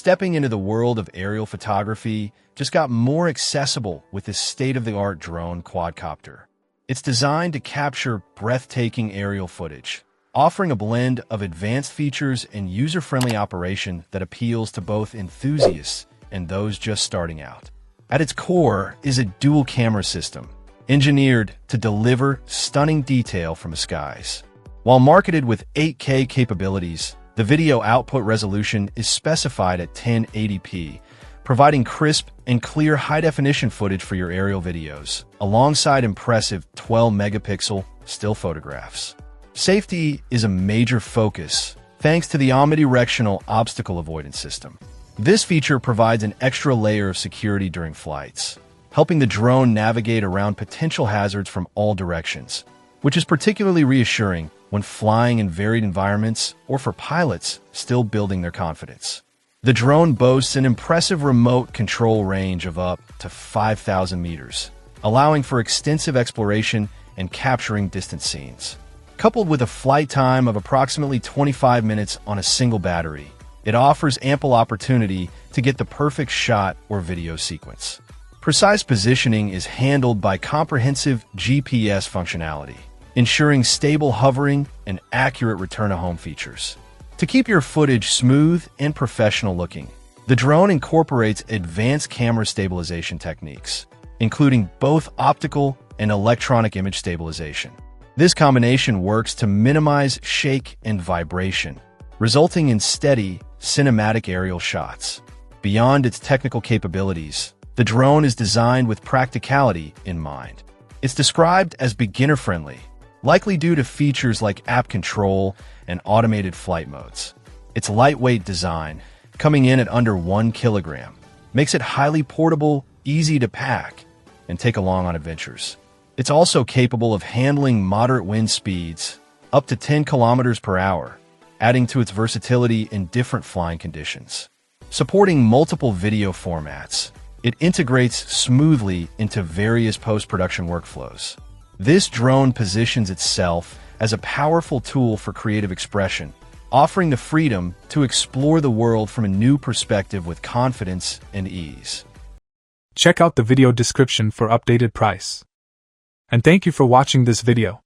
Stepping into the world of aerial photography just got more accessible with this state-of-the-art drone quadcopter. It's designed to capture breathtaking aerial footage, offering a blend of advanced features and user-friendly operation that appeals to both enthusiasts and those just starting out. At its core is a dual-camera system, engineered to deliver stunning detail from the skies. While marketed with 8K capabilities, the video output resolution is specified at 1080p, providing crisp and clear high-definition footage for your aerial videos, alongside impressive 12-megapixel still photographs. Safety is a major focus, thanks to the omnidirectional obstacle avoidance system. This feature provides an extra layer of security during flights, helping the drone navigate around potential hazards from all directions, which is particularly reassuring when flying in varied environments or for pilots still building their confidence. The drone boasts an impressive remote control range of up to 5,000 meters, allowing for extensive exploration and capturing distant scenes. Coupled with a flight time of approximately 25 minutes on a single battery, it offers ample opportunity to get the perfect shot or video sequence. Precise positioning is handled by comprehensive GPS functionality, ensuring stable hovering and accurate return-to-home features. To keep your footage smooth and professional looking, the drone incorporates advanced camera stabilization techniques, including both optical and electronic image stabilization. This combination works to minimize shake and vibration, resulting in steady, cinematic aerial shots. Beyond its technical capabilities, the drone is designed with practicality in mind. It's described as beginner-friendly, likely due to features like app control and automated flight modes. Its lightweight design, coming in at under 1 kilogram, makes it highly portable, easy to pack, and take along on adventures. It's also capable of handling moderate wind speeds, up to 10 kilometers per hour, adding to its versatility in different flying conditions. Supporting multiple video formats, it integrates smoothly into various post-production workflows. This drone positions itself as a powerful tool for creative expression, offering the freedom to explore the world from a new perspective with confidence and ease. Check out the video description for updated price. And thank you for watching this video.